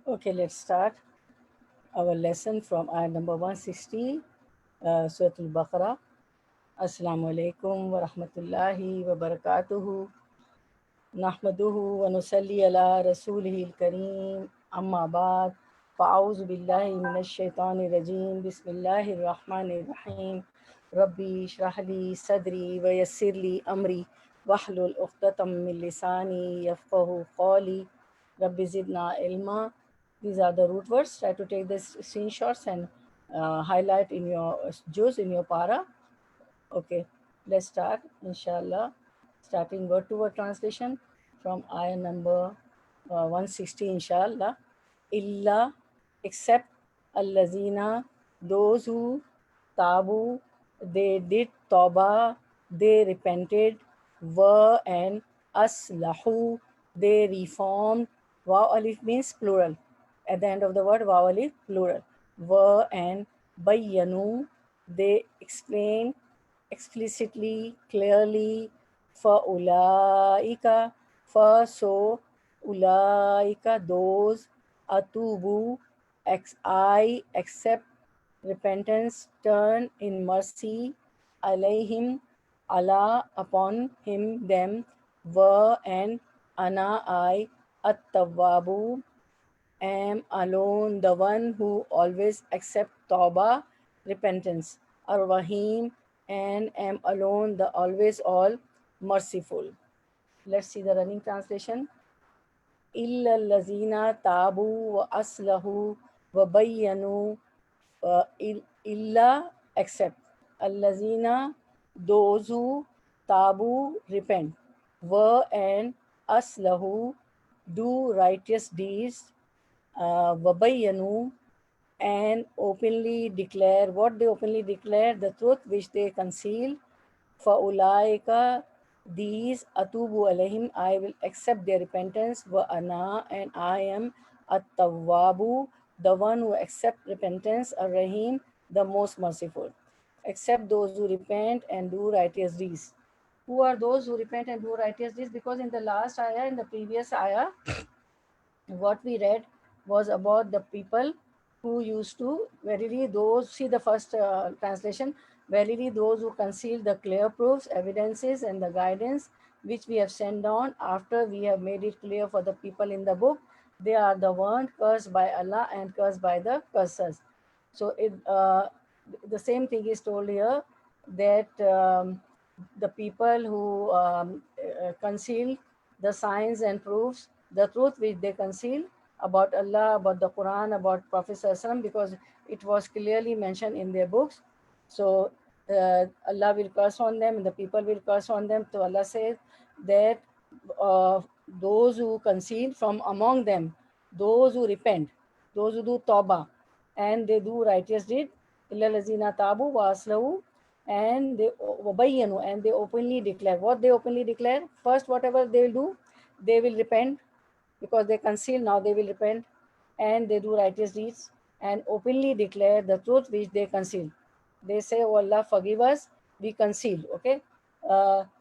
Okay, let's start our lesson from ayah number 160, Surah Al-Baqarah. Assalamu alaikum wa rahmatullahi wa barakatuhu. Nahmaduhu wa nusalli ala rasulihil kareem. Amma ba'd. Fa'auzu billahi minash shaitani rajim. Bismillahir rahmanir rahim. Rabbi shrah li sadri wa yassir li amri wahlul uqdatam min lisani yafqahu qawli. Rabbi zidna ilma. These are the root words. Try to take the screenshots and highlight in your juz in your para. Okay, let's start, inshallah. Starting word to word translation from ayah number 160, inshallah. Illa, except allazina, those who tabu, they did tawbah, they repented, were and aslahu, they reformed. Waw alif means plural. At the end of the word, waw alif, plural. Were and bayyanu, they explain explicitly, clearly, for ulaika, for so ulaika, those, atubu, I accept repentance, turn in mercy, alayhim, Allah upon him, them, were and ana I, at-tawwabu, am alone, the one who always accept tawbah, repentance, ar-Rahim, and am alone, the always all merciful. Let's see the running translation. Illa allazina tabu wa aslahu wa bayyanu, illa except allazina, those who tabu repent, were and aslahu do righteous deeds, wabayanu, and openly declare what they openly declare, the truth which they conceal. For ulaika, these atubu alayhim, I will accept their repentance. Wa ana, and I am at-tawwabu, the one who accept repentance. Ar-Rahim, the most merciful. Except those who repent and do righteous deeds. Who are those who repent and do righteous deeds? Because in the last ayah, in the previous ayah, what we read was about the people who used to, verily those, see the first translation, verily those who conceal the clear proofs, evidences, and the guidance which we have sent down after we have made it clear for the people in the book, they are the one cursed by Allah and cursed by the cursers. So the same thing is told here, that the people who conceal the signs and proofs, the truth which they conceal about Allah, about the Quran, about Prophet ﷺ, because it was clearly mentioned in their books. So Allah will curse on them and the people will curse on them. So Allah says that uh, those who conceal from among them, those who repent, those who do tawbah, and they do righteous deed, illa lazina tabu wa aslahu, and they wabayyanu, and they openly declare. What they openly declare? First, whatever they will do, they will repent, because they conceal, now they will repent, and they do righteous deeds and openly declare the truth which they conceal. They say, oh Allah, forgive us, we conceal. Okay,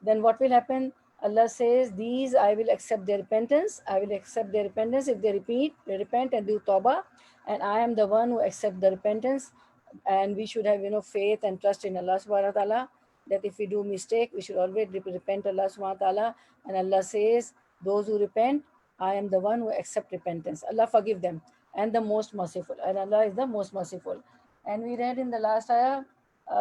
then what will happen? Allah says, these I will accept their repentance. I will accept their repentance if they repent and do tawbah, and I am the one who accept the repentance. And we should have, faith and trust in Allah subhanahu wa ta'ala, that if we do mistake, we should always repent to Allah subhanahu wa ta'ala. And Allah says, those who repent, I am the one who accept repentance. Allah forgive them, and the most merciful. And Allah is the most merciful. And we read in the last ayah,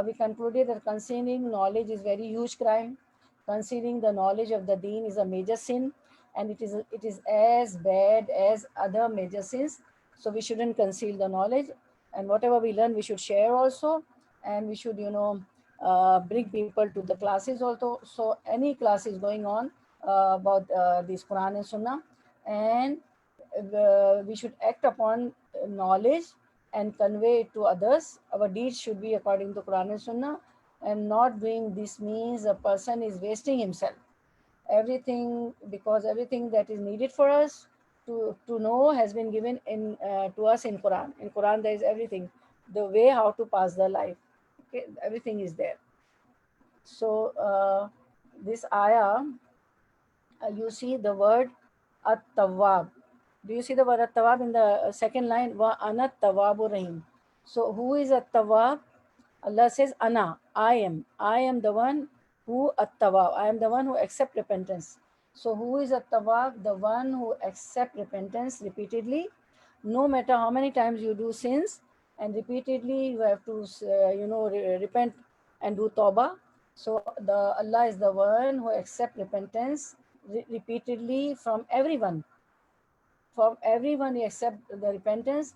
we concluded that concealing knowledge is very huge crime. Concealing the knowledge of the deen is a major sin, and it is as bad as other major sins. So we shouldn't conceal the knowledge, and whatever we learn, we should share also, and we should, bring people to the classes also. So any class is going on about this Quran and Sunnah, and we should act upon knowledge and convey it to others. Our deeds should be according to Quran and Sunnah, and not doing this means a person is wasting himself. Everything, because everything that is needed for us to know has been given in to us in Quran. In Quran, there is everything, the way how to pass the life. Okay, everything is there. So this ayah, you see the word at-tawwab. Do you see the word at-tawwab in the second line? Wa ana tawwabur rahim. So who is at-tawwab? Allah says, Ana, I am. I am the one who at-tawwab. I am the one who accept repentance. So who is at-tawwab? The one who accept repentance repeatedly. No matter how many times you do sins, and repeatedly you have to, repent and do tawbah. So the Allah is the one who accept repentance repeatedly from everyone. From everyone we accept the repentance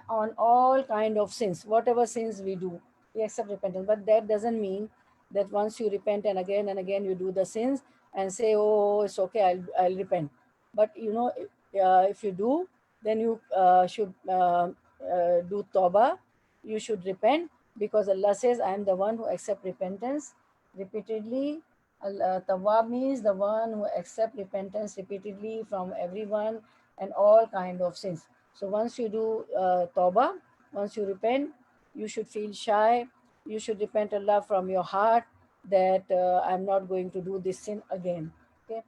on all kind of sins, whatever sins we do, we accept repentance. But that doesn't mean that once you repent and again you do the sins and say, oh, it's okay, I'll repent. But if you do, then you should do tawbah. You should repent, because Allah says, I am the one who accept repentance repeatedly. Tawwab means the one who accept repentance repeatedly from everyone and all kind of sins. So once you do tawbah, once you repent, you should feel shy. You should repent Allah from your heart that I'm not going to do this sin again. Okay,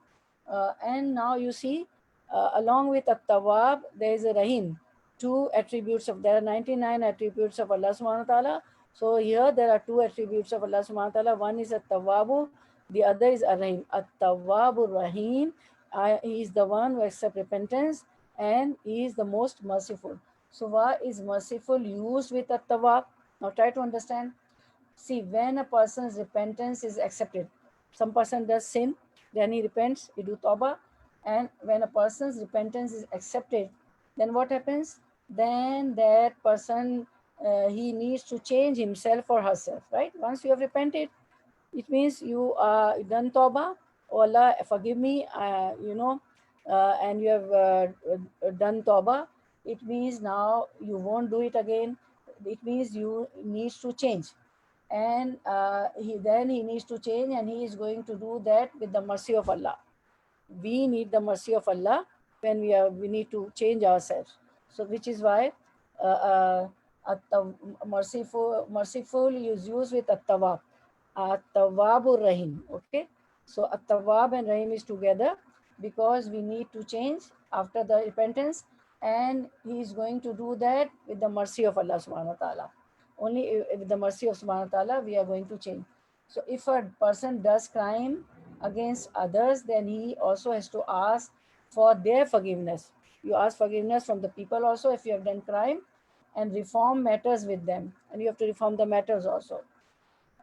and now you see, along with at-tawwab, there is a rahim. Two attributes of there are 99 attributes of Allah subhanahu wa ta'ala. So here there are two attributes of Allah subhanahu wa ta'ala. One is at-tawwabu, the other is ar-rahim. At-tawwabu rahim, he is the one who accepts repentance, and he is the most merciful. So why is merciful used with at-tawwab? Now try to understand. See, when a person's repentance is accepted, some person does sin, then he repents, he do tawbah, and when a person's repentance is accepted, then what happens? Then that person, he needs to change himself or herself, right? Once you have repented, it means you are done tawbah. Oh Allah, forgive me, and you have done tawbah. It means now you won't do it again. It means you needs to change, and he needs to change, and he is going to do that with the mercy of Allah. We need the mercy of Allah when we need to change ourselves. So which is why uh, merciful is used with at-tawwab. At-tawwabur rahim. Okay, so at-tawwab and rahim is together because we need to change after the repentance, and he is going to do that with the mercy of Allah subhanahu wa ta'ala. Only with the mercy of subhanahu wa ta'ala we are going to change. So if a person does crime against others, then he also has to ask for their forgiveness. You ask forgiveness from the people also if you have done crime, and reform matters with them, and you have to reform the matters also.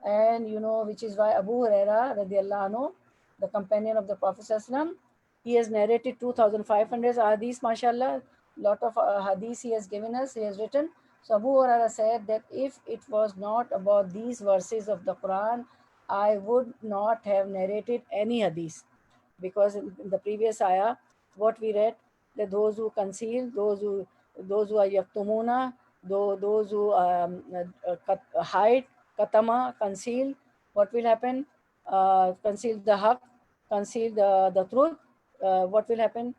And which is why Abu Huraira radiallahu anhu, the companion of the Prophet ﷺ, he has narrated 2500 hadiths, mashallah. Lot of hadiths he has given us, he has written. So Abu Huraira said that if it was not about these verses of the Quran, I would not have narrated any hadith, because in the previous ayah, what we read, that those who conceal, those who are yaktumuna, those who hide, katama, conceal, what will happen? Conceal the haq, conceal the truth. What will happen?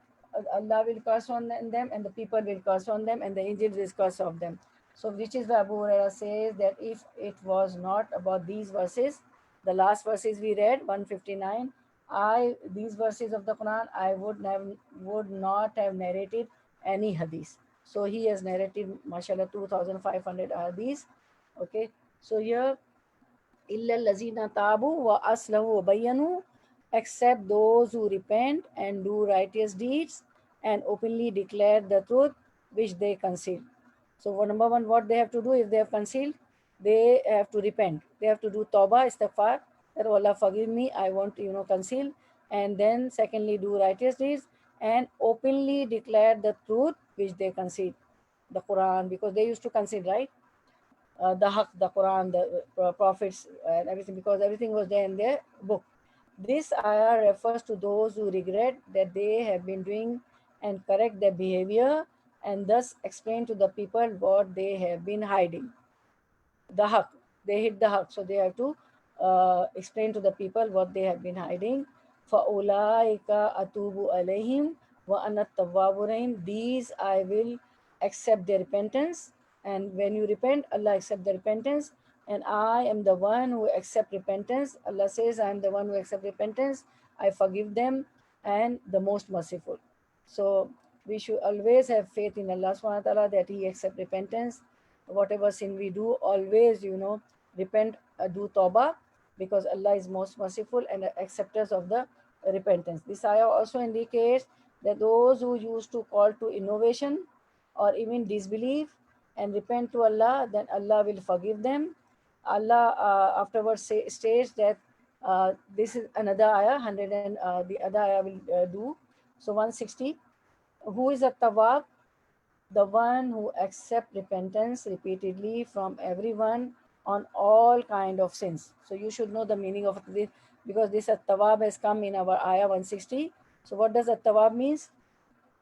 Allah will curse on them, and the people will curse on them, and the angels will curse of them. So which is why Abu Huraira says that if it was not about these verses, the last verses we read, 159, these verses of the Quran, I would not have narrated any hadith. So he has narrated, mashallah, 2500 hadith. Okay, so here, illa lazina tabu wa aslahu wa bayanu, except those who repent and do righteous deeds and openly declare the truth which they conceal. So number one, what they have to do if they have concealed, they have to repent. They have to do tawbah, istighfar, that, oh Allah, forgive me, I want to conceal. And then secondly, do righteous deeds and openly declare the truth which they conceal, the Quran, because they used to conceal, right? The Haqq, the Quran, the prophets, and everything, because everything was there in their book. This ayah refers to those who regret that they have been doing and correct their behavior, and thus explain to the people what they have been hiding. The Haqq, they hid the Haqq, so they have to explain to the people what they have been hiding. فَأُولَٰئِكَ أَتُوبُ عَلَيْهِمْ وَأَنَا التَّوَّابُ الرَّحِيمُ. These I will accept their repentance, and when you repent, Allah accept the repentance, and I am the one who accept repentance. Allah says, I am the one who accept repentance, I forgive them, and the most merciful. So we should always have faith in Allah subhanahu wa ta'ala that He accept repentance. Whatever sin we do, always, repent, do tawbah, because Allah is most merciful and acceptors of the repentance. This ayah also indicates that those who used to call to innovation or even disbelief and repent to Allah, then Allah will forgive them. Allah afterwards states that this is another ayah, 100, and the other ayah will do. So 160, who is a tawab? The one who accept repentance repeatedly from everyone on all kind of sins. So you should know the meaning of this, because this at-tawab has come in our ayah 160. So what does at-tawab means?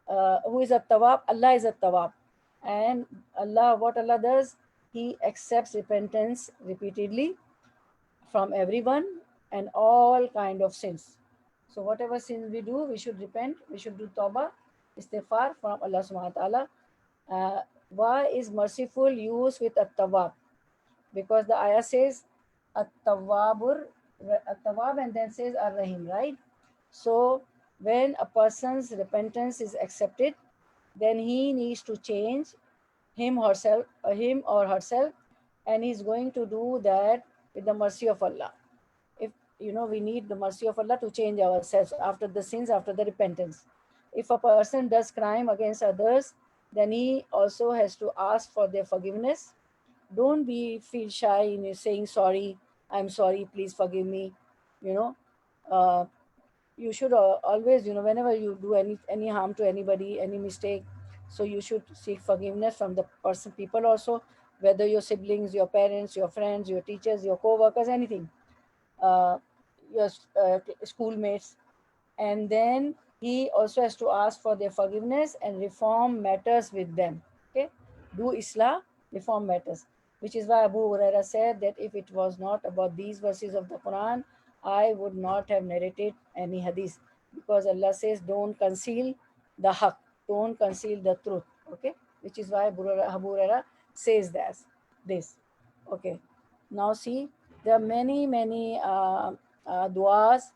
Who is at-tawab? Allah is at-tawab. And Allah, what Allah does, He accepts repentance repeatedly from everyone and all kind of sins. So whatever sins we do, we should repent, we should do tawbah, istighfar from Allah subhanahu wa ta'ala. Why is merciful used with at-tawwab? Because the ayah says at-tawwabur, at-tawwab, and then says ar-rahim, right? So when a person's repentance is accepted, then he needs to change him or herself, and he's going to do that with the mercy of Allah. If we need the mercy of Allah to change ourselves after the sins, after the repentance. If a person does crime against others, then he also has to ask for their forgiveness. Don't be feel shy in saying sorry, I'm sorry, please forgive me. you know uh, you should always, whenever you do any harm to anybody, any mistake, so you should seek forgiveness from the person, people also, whether your siblings, your parents, your friends, your teachers, your co-workers, anything, uh, your schoolmates. And then he also has to ask for their forgiveness and reform matters with them. Okay, do islah, reform matters. Which is why Abu Huraira said that if it was not about these verses of the Quran, I would not have narrated any hadith, because Allah says, don't conceal the haq, don't conceal the truth. Okay, which is why Abu Huraira says that this. Okay, now see, there are many duas,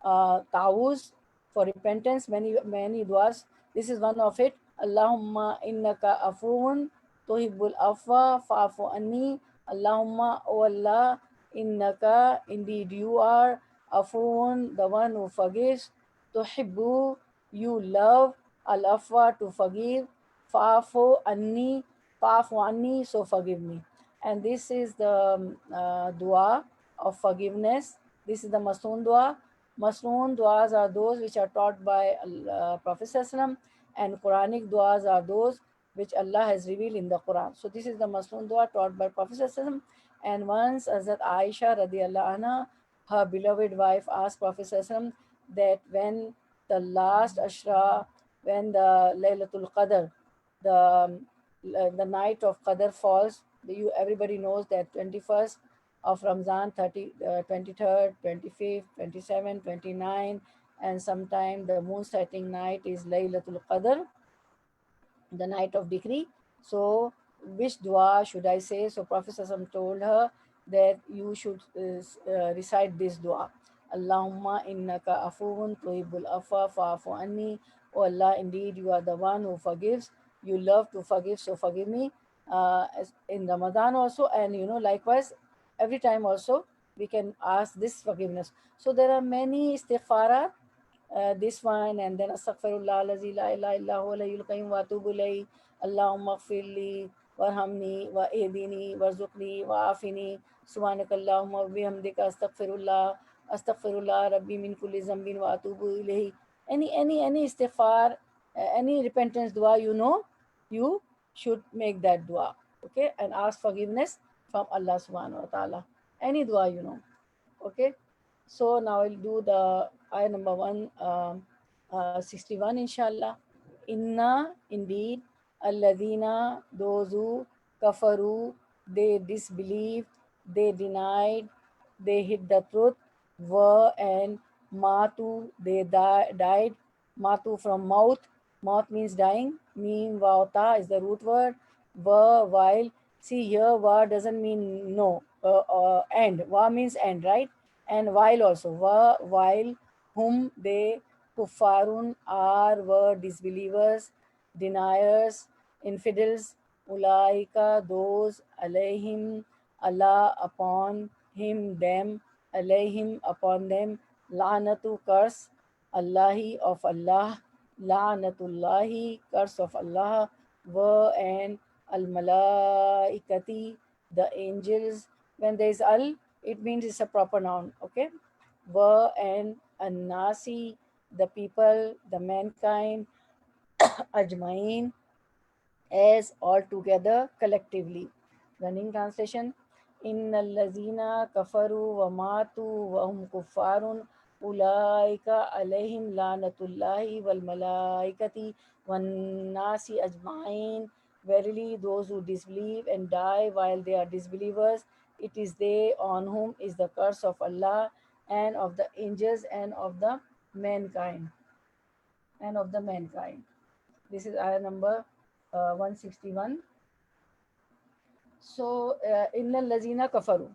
tawus for repentance, many duas. This is one of it. Allahumma innaka afuun tuhibbul afwa fa'fu anni. Allahumma, O Allah, innaka, indeed you are, afuun, the one who forgives, tuhibbu, you love, al afwa, to forgive, fa'fu anni, so forgive me. And this is the dua of forgiveness. This is the Masnoon dua. Masnoon duas are those which are taught by Prophet ﷺ, and Quranic duas are those which Allah has revealed in the Quran. So this is the Masnoon dua taught by Prophet ﷺ. And once Hazrat Aisha radiallahu anha, her beloved wife, asked Prophet ﷺ that when the last Ashra, when the Laylatul Qadr, the the night of Qadr falls, everybody knows that 21st of Ramzan, 23rd, 25th, 27th, 29th, and sometime the moon setting night is Laylatul Qadr, the night of decree. So which dua should I say? So Prophet ﷺ told her that you should recite this dua. Allahumma innaka afuun tuhibbul afwa fa'fu anni. Oh Allah, indeed you are the one who forgives. You love to forgive, so forgive me. In Ramadan also, and likewise, every time also we can ask this forgiveness. So there are many istighfarat, this one, and then astaghfirullah allazi la ilaha illa huwa al qayyum wa atubu ilayhi. Allahumma ighfirli warhamni wa ehdini warzuqni wa afini subhanakallahumma wa bihamdika astaghfirullah rabbi min kulli zambin wa atubu ilayhi. Any istighfar, any repentance dua, you should make that dua. Okay, and ask forgiveness from Allah subhanahu wa ta'ala. Any dua, okay. So now I'll do the ayah number 161, inshallah. Inna, indeed, alladina, those who, kafaru, they disbelieved, they denied, they hid the truth, were, and matu, they died. Matu from mouth. Mouth means dying. Mean vauta is the root word. Were, while. See here, wa doesn't mean no. End. Wa means end, right? And while also. While whom they, kuffarun, are, were disbelievers, deniers, infidels, ulaika, those, alayhim, Allah upon him, them, alayhim upon them, la'natu curse, Allahi of Allah, la'natullahi curse of Allah, wa and al malaikati the angels. When there is al, it means it's a proper noun. Okay, wa and an-nasi the people, the mankind, ajmain as all together collectively. Running translation. Innal lazina kafaru wa matu wa hum kuffarun ulaika alayhim lanatullahi wal malaikati wan nasi ajmain. Verily those who disbelieve and die while they are disbelievers, it is they on whom is the curse of Allah and of the angels mankind and of the mankind. This is ayah number 161. So, inna lazina kafaru.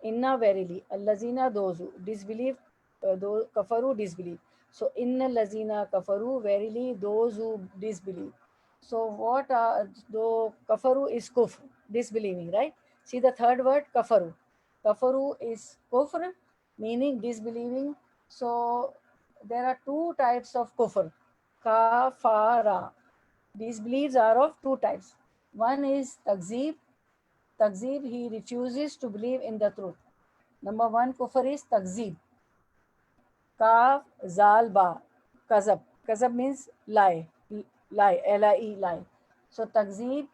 Inna verily. Allazina those who disbelieve, those kafaru disbelieve. So, inna lazina kafaru verily those who disbelieve. So, what though kafaru is kufr, disbelieving, right? See the third word kafaru. Kafaru is kufr, meaning disbelieving. So, there are two types of kufr. Kafara. These beliefs are of two types. One is takzeeb. Takzeeb, he refuses to believe in the truth. Number one kufr is takzeeb. Kaf, zal, ba. Kazab. Kazab means lie. Lie. L-I-E, lie. So takzeeb,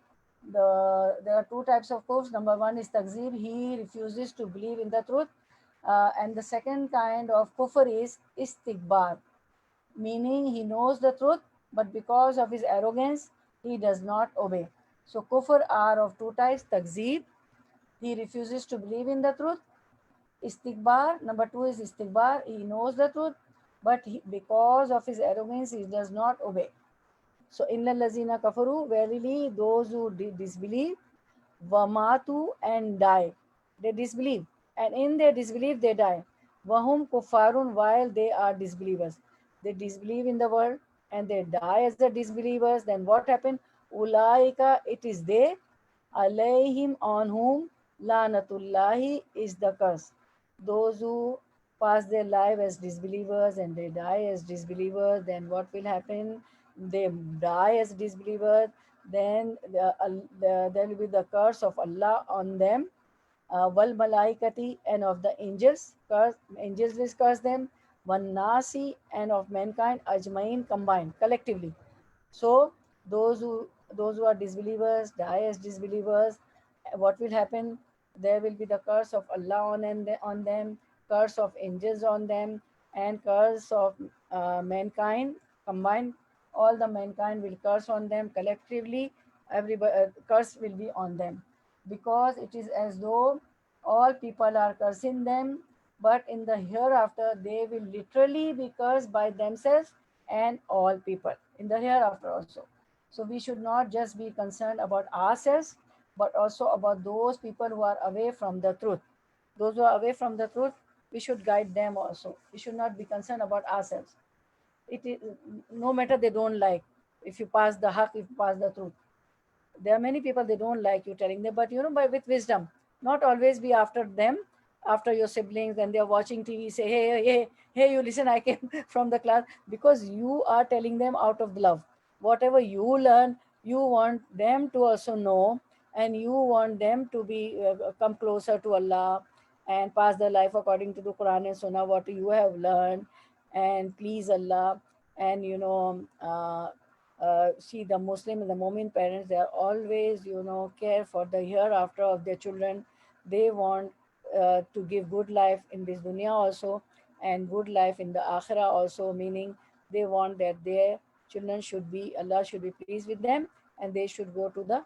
there are two types of kufr. Number one is takzeeb. He refuses to believe in the truth. And the second kind of kufr is istikbar, meaning he knows the truth, but because of his arrogance, he does not obey. So, kufr are of two types takzeeb, he refuses to believe in the truth. Istikbar, number two is istikbar, he knows the truth, but because of his arrogance, he does not obey. So, inna lazina kafaru, verily those who disbelieve, wamatu and die. They disbelieve, and in their disbelief they die. Wahum kuffarun, while they are disbelievers. They disbelieve in the world and they die as the disbelievers. Then what happened? Ulaika, it is they, alayhim on whom lanatullahi is the curse. Those who pass their life as disbelievers and they die as disbelievers, then what will happen? They die as disbelievers, then there will be the curse of Allah on them, wal malaikati and of the angels, angels will curse them, one nasi and of mankind, ajmain combined collectively. So those who are disbelievers die as disbelievers. What will happen? There will be the curse of Allah on them, curse of angels on them, and curse of mankind combined. All the mankind will curse on them collectively. Everybody curse will be on them, because it is as though all people are cursing them, but in the hereafter they will literally be cursed by themselves and all people in the hereafter also. So we should not just be concerned about ourselves, but also about those people who are away from the truth. Those who are away from the truth, we should guide them also. We should not be concerned about ourselves. It is no matter they don't like. If you pass the haq, if you pass the truth, there are many people they don't like you telling them, but by with wisdom, not always be after them, after your siblings when they are watching TV, say, hey, you listen, I came from the class, because you are telling them out of love. Whatever you learn, you want them to also know, and you want them to be come closer to Allah and pass their life according to the Quran and Sunnah, what you have learned, and please Allah. And see, the Muslim and the Mu'min parents, they are always, care for the hereafter of their children. They want to give good life in this dunya also, and good life in the akhirah also, meaning they want that their children should be, Allah should be pleased with them, and they should go to the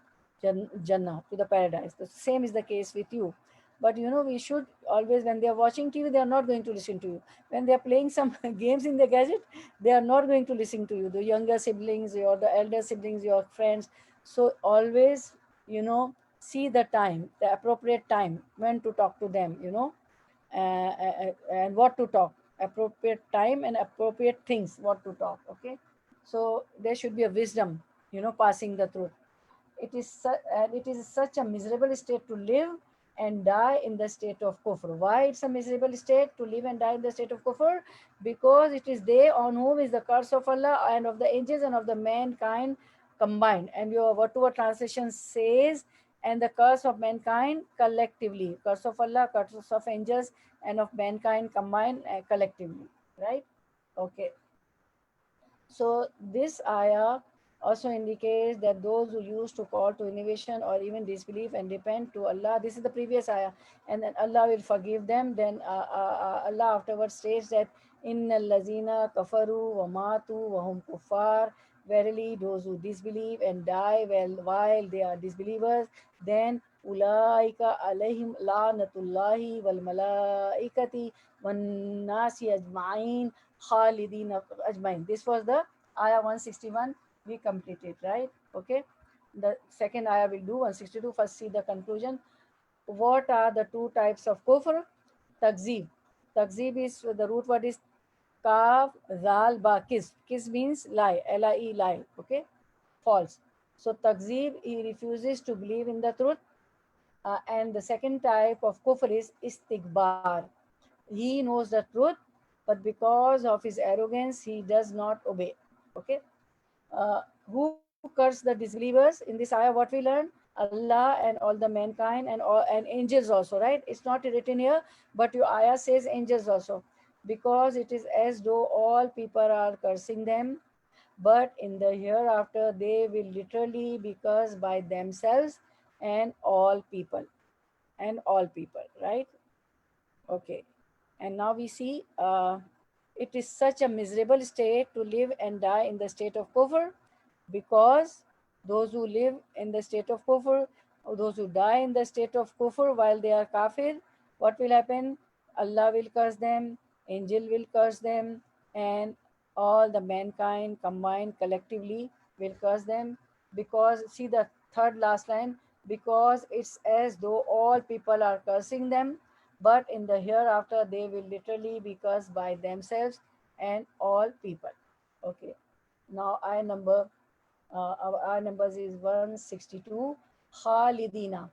Jannah, to the paradise. The same is the case with you. But we should always, when they are watching TV, they are not going to listen to you. When they are playing some games in the gadget, they are not going to listen to you. The younger siblings or the elder siblings, your friends. So always, see the time, the appropriate time when to talk to them, and what to talk, appropriate time and appropriate things, what to talk. Okay, so there should be a wisdom passing the truth. And it is such a miserable state to live and die in the state of kufr. Why it's a miserable state to live and die in the state of kufr? Because it is they on whom is the curse of Allah and of the angels and of the mankind combined. And your whatever translation says, and the curse of mankind collectively. Curse of Allah, curse of angels, and of mankind combined collectively. Right? Okay. So this ayah also indicates that those who used to call to innovation or even disbelief and repent to Allah, this is the previous ayah, and then Allah will forgive them. Then Allah afterwards states that Inna lazina kafaru wa matu wa hum kuffar. Verily, those who disbelieve and die while they are disbelievers, then ulaika alayhim la'natullahi wal malaikati wan nasi ajma'in Khalidina Ajmain. This was the ayah 161 we completed, right? Okay. The second ayah will do 162. First, see the conclusion. What are the two types of kufr? Takzeeb. Takzeeb is the root word is kaf, zal, ba, kis. Kis means lie, L-I-E, lie. Okay, false. So takzeeb, he refuses to believe in the truth. And the second type of kufr is istikbar. He knows the truth, but because of his arrogance, he does not obey. Okay. Who cursed the disbelievers? In this ayah, what we learn? Allah and all the mankind and angels also, right? It's not written here, but your ayah says angels also, because it is as though all people are cursing them, but in the hereafter they will literally be cursed by themselves and all people right? Okay. And now we see it is such a miserable state to live and die in the state of kufr, because those who live in the state of kufr, or those who die in the state of kufr while they are kafir, what will happen? Allah will curse them, angel will curse them, and all the mankind combined collectively will curse them. Because, see the third last line, because it's as though all people are cursing them, but in the hereafter they will literally be cursed by themselves and all people. Okay. Now our numbers is 162. Khalidina.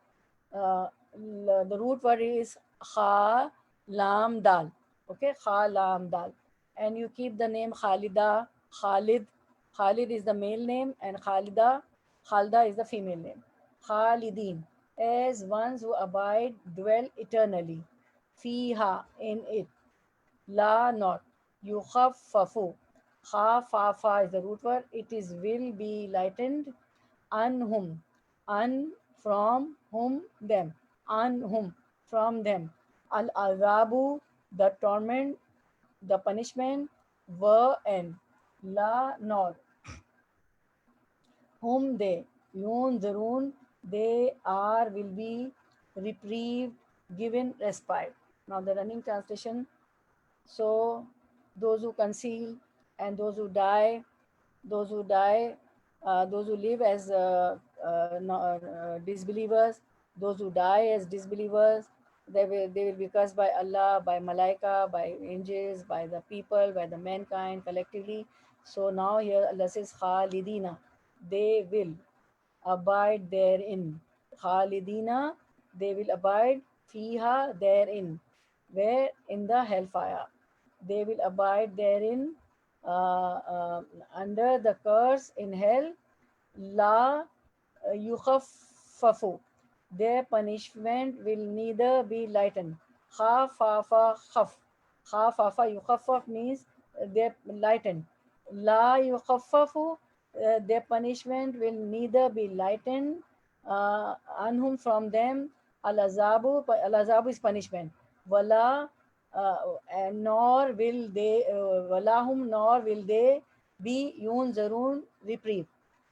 The root word is kha lam dal. Okay, kha lam dal. And you keep the name Khalida, Khalid. Khalid is the male name, and Khalda is the female name. Khalidin, as ones who abide, dwell eternally. Fiha, in it. La, not. Yukhaffafu. Kha, fa, fa is the root word. It is will be lightened. Anhum. An, from whom, them. Anhum, from them. Al azabu, the torment, the punishment. Were and. La, not. Whom they. Yun, zarun, they are, will be reprieved, given respite. Now the running translation. So those who conceal and those who die, those who live as disbelievers, those who die as disbelievers, they will be cursed by Allah, by Malaika, by angels, by the people, by the mankind collectively. So now here Allah says Khalidina, they will abide therein. Khalidina, they will abide fiha, therein. Where? In the hellfire. They will abide therein under the curse in hell. La yukhaffafu. Their punishment will neither be lightened. Khafafa khaf. Khafafa yukhaffaf means they lightened. La yukhaffafu, their punishment will neither be lightened anhum, from them. Al-azabu is punishment. Wala, and nor will they, walahum, nor will they be yunzarun, reprieve.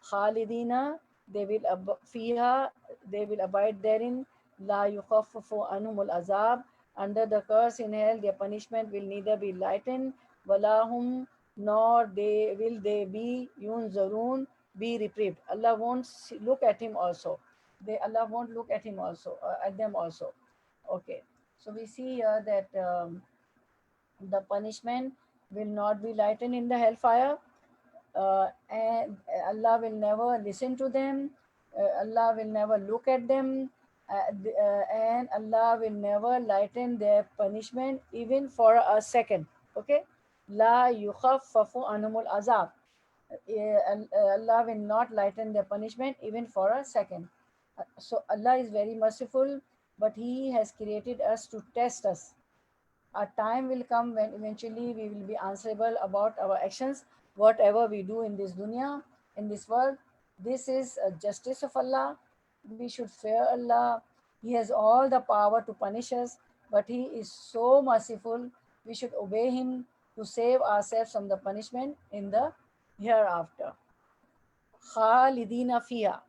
Khalidina, they will fiha, they will abide therein. La yukhaffafu anhum al-azab, under the curse in hell, their punishment will neither be lightened. Walahum, nor they be yunzarun, be reprieved. Allah won't look at him also. Allah won't look at him also, at them also. Okay. So we see here that the punishment will not be lightened in the hellfire. and Allah will never listen to them. Allah will never look at them, and Allah will never lighten their punishment even for a second. Okay, la yukhaffafu anhumul azab. Allah will not lighten their punishment even for a second. So Allah is very merciful, but He has created us to test us. A time will come when eventually we will be answerable about our actions, whatever we do in this dunya, in this world. This is a justice of Allah. We should fear Allah. He has all the power to punish us, but He is so merciful. We should obey Him to save ourselves from the punishment in the hereafter. Khalidina fiha.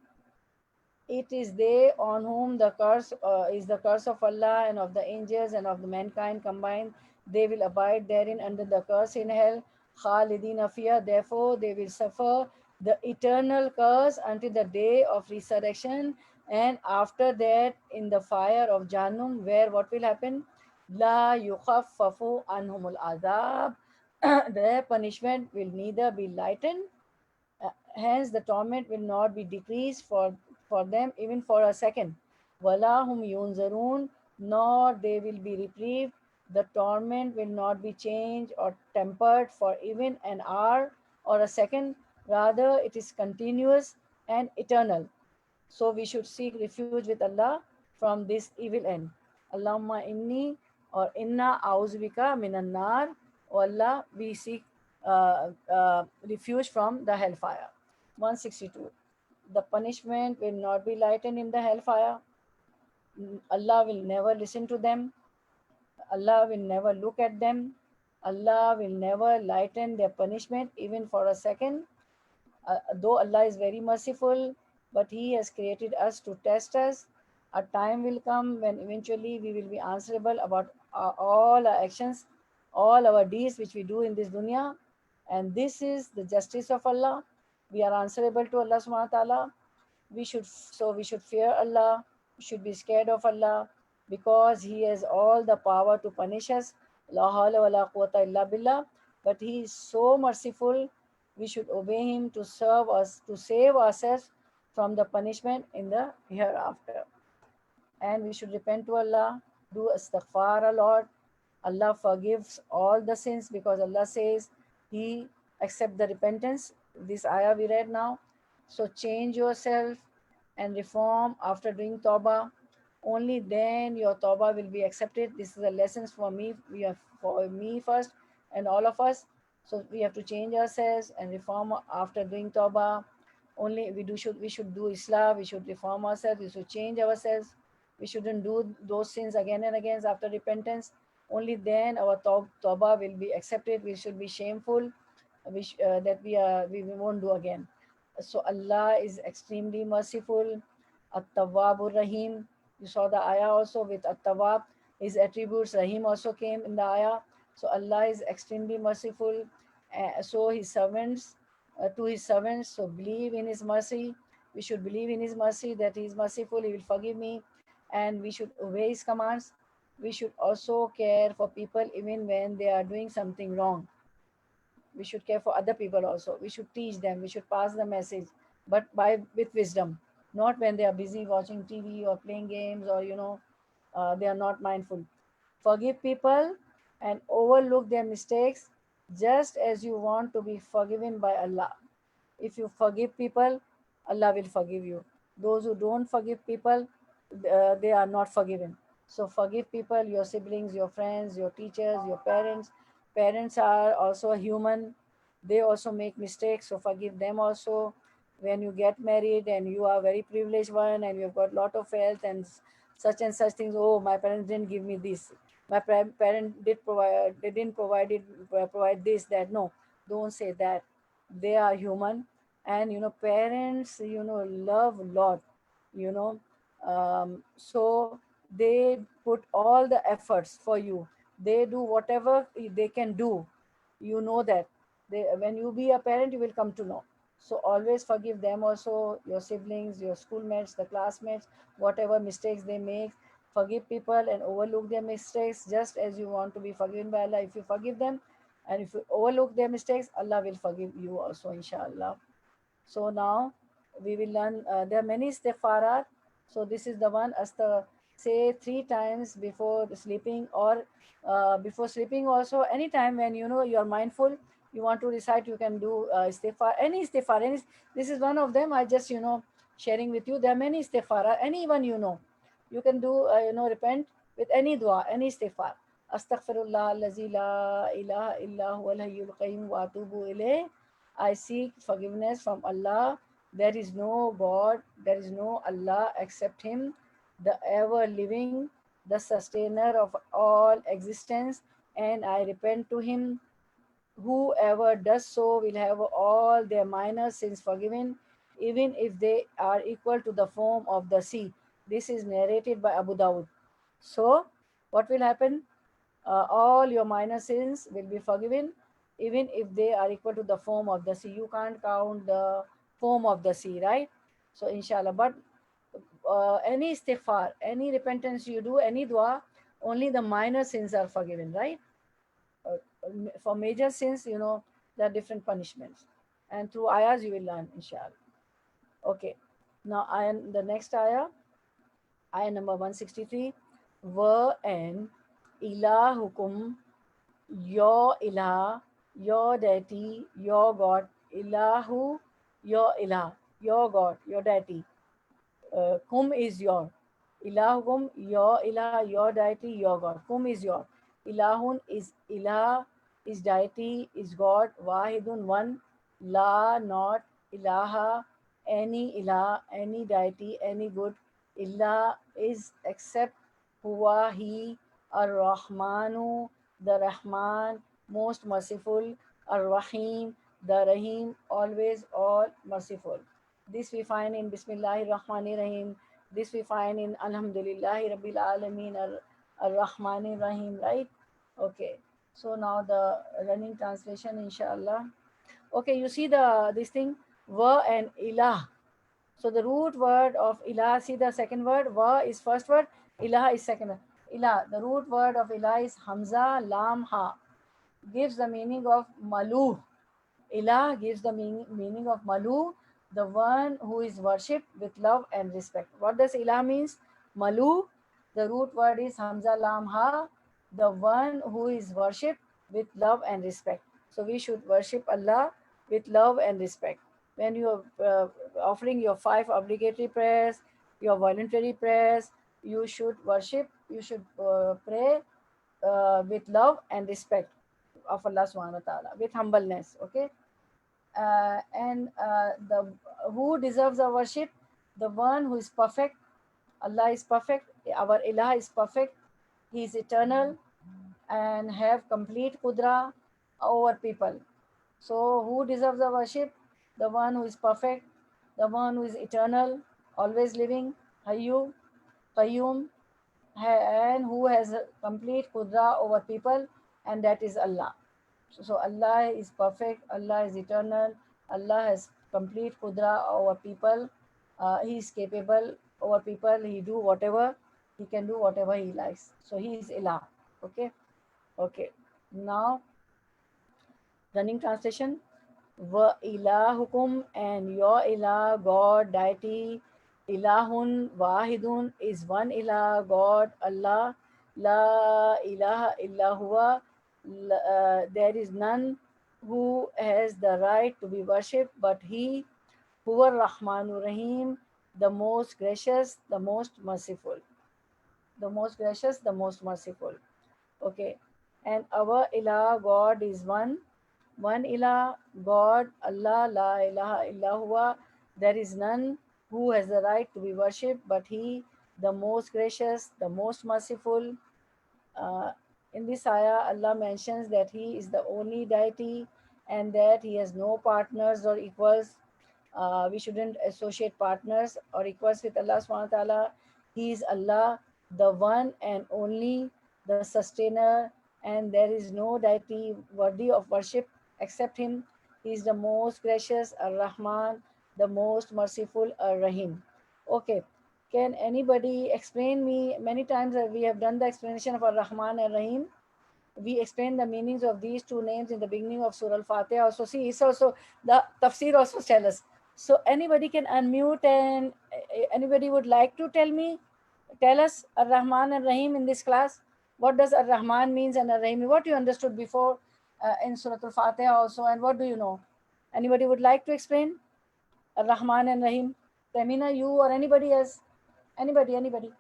It is they on whom the curse is the curse of Allah and of the angels and of the mankind combined. They will abide therein under the curse in hell. Khalidina fiha. Therefore, they will suffer the eternal curse until the day of resurrection. And after that, in the fire of Jahannam, where what will happen? La yukhaffafu anhumul azab. Their punishment will neither be lightened, hence, the torment will not be decreased for them even for a second. Wala hum yunzarun, nor they will be reprieved. The torment will not be changed or tempered for even an hour or a second. Rather, it is continuous and eternal. So we should seek refuge with Allah from this evil end. Allahumma inni or inna auzubika minan nar. O Allah, we seek refuge from the hellfire. 162. The punishment will not be lightened in the hellfire. Allah will never listen to them. Allah will never look at them. Allah will never lighten their punishment even for a second. Though Allah is very merciful, but He has created us to test us. A time will come when eventually we will be answerable about all our actions, all our deeds which we do in this dunya. And this is the justice of Allah. We are answerable to Allah subhanahu wa ta'ala. We should fear Allah. We should be scared of Allah because He has all the power to punish us. La hawla wa la quwwata illa billah. But He is so merciful. We should obey Him to serve us, to save ourselves from the punishment in the hereafter. And we should repent to Allah, do astaghfar a lot. Allah forgives all the sins because Allah says He accepts the repentance. This ayah we read now. So change yourself and reform after doing tawbah. Only then your tawbah will be accepted. This is a lesson for me. We have for me first and all of us. So we have to change ourselves and reform after doing tawbah. Only we should do Islam. We should reform ourselves. We should change ourselves. We shouldn't do those sins again and again after repentance. Only then our tawbah will be accepted. We should be shameful. That we won't do again. So Allah is extremely merciful. At-Tawwabur Rahim. You saw the ayah also with At-Tawwab. His attributes Rahim also came in the ayah. So Allah is extremely merciful. So His servants, to His servants, so believe in His mercy. We should believe in His mercy that He is merciful. He will forgive me, and we should obey His commands. We should also care for people even when they are doing something wrong. We should care for other people also. We should teach them. We should pass the message, but by with wisdom, not when they are busy watching TV or playing games or they are not mindful. Forgive people and overlook their mistakes, just as you want to be forgiven by Allah. If you forgive people, Allah will forgive you. Those who don't forgive people, they are not forgiven. So forgive people, your siblings, your friends, your teachers, your parents. Parents are also human. They also make mistakes, so forgive them also. When you get married and you are very privileged one and you've got lot of wealth and such things, oh, my parents didn't give me this. My parent did provide, they didn't provide it, provide this, that. No, don't say that. They are human, and parents love a lot, you know so they put all the efforts for you. They do whatever they can do, that when you be a parent you will come to know. So always forgive them also, your siblings, your schoolmates, the classmates, whatever mistakes they make. Forgive people and overlook their mistakes, just as you want to be forgiven by Allah. If you forgive them, And if you overlook their mistakes, Allah will forgive you also, inshallah. So now we will learn. There are many istighfarat. So this is the one. Say 3 times before sleeping, or before sleeping also. Anytime when you know you are mindful, you want to recite, you can do istighfar. Any istighfar. This is one of them. I just sharing with you. There are many istighfar. Anyone you can do. Repent with any dua, any istighfar. Astaghfirullah allazi la ilaha illa huwa al-hayyul qayyum wa atubu ilayh. I seek forgiveness from Allah. There is no God, there is no Allah except Him, the ever living, the sustainer of all existence, and I repent to Him. Whoever does so will have all their minor sins forgiven, even if they are equal to the foam of the sea. This is narrated by Abu Dawud. So, what will happen? All your minor sins will be forgiven, even if they are equal to the foam of the sea. You can't count the foam of the sea, right? So, inshallah. But any istighfar, any repentance you do, any dua, only the minor sins are forgiven, right? uh, for major sins, there are different punishments. And through ayahs, you will learn, inshallah. Okay. Now, the next ayah number 163. Wa and ilahukum, your ilah, your deity, your God, ilahu, your ilah, your God, your deity. Kum is your. Ilahukum, your ilah, your deity, your God. Kum is your. Ilahun is ilah, is deity, is God. Wahidun, one. La, not. Ilaha, any ilah, any deity, any good. Illa is except huwa, he. Ar-Rahmanu, the Rahman, most merciful. Ar-Rahim, the Rahim, always all merciful. This we find in Bismillahir Rahmanir Rahim. This we find in Alhamdulillahi Rabbil Alameen Ar-Rahmanir Rahim, right? Okay. So now the running translation, inshallah. Okay, you see this thing, wa and ilah. So the root word of ilah, see the second word, wa is first word, ilah is second word. Ilah, the root word of ilah is hamza, lam, ha. Gives the meaning of malu. Ilah gives the meaning of Malu, the one who is worshipped with love and respect. What does Ilah means? Malu, the root word is Hamza Lam Ha, the one who is worshipped with love and respect. So we should worship Allah with love and respect. When you are offering your 5 obligatory prayers, your voluntary prayers, you should worship, you should pray with love and respect of Allah subhanahu wa ta'ala, with humbleness. Okay. And the who deserves our worship? The one who is perfect. Allah is perfect. Our Ilah is perfect. He is eternal and have complete kudra over people. So who deserves the worship? The one who is perfect, the one who is eternal, always living, Hayyu, Qayyum, and who has a complete kudra over people, and that is Allah. So Allah is perfect, Allah is eternal, Allah has complete kudra over people. He is capable over people. He do whatever, he can do whatever he likes. So he is Ilah. Okay. Okay. Now running translation. Wa ilahukum, and your ilah, God, deity, ilahun wahidun is one ilah, God, Allah. La ilaha illa huwa, there is none who has the right to be worshipped but He. Huwa Rahmanur Rahim, the most gracious, the most merciful. The most gracious, the most merciful. Okay. And our ilah, God, is one ilah, God, Allah, la ilaha illa huwa. There is none who has the right to be worshipped but He, the most gracious, the most merciful. Uh, in this ayah, Allah mentions that He is the only deity and that He has no partners or equals. We shouldn't associate partners or equals with Allah subhanahu wa ta'ala. He is Allah, the one and only, the sustainer, and there is no deity worthy of worship except Him. He is the most gracious, Ar-Rahman, the most merciful, Ar-Rahim. Okay, can anybody explain me? Many times we have done the explanation of Ar-Rahman and Rahim. we explain the meanings of these two names in the beginning of Surah Al-Fatiha. Also, see, it's also the tafsir also tell us. So anybody can unmute, and anybody would like to tell us Ar-Rahman and Rahim in this class. What does Ar-Rahman means and Ar-Rahim? What you understood before in Surah Al-Fatiha also, and what do you know? Anybody would like to explain Ar-Rahman and Rahim? Tamina, you or anybody else? Anybody?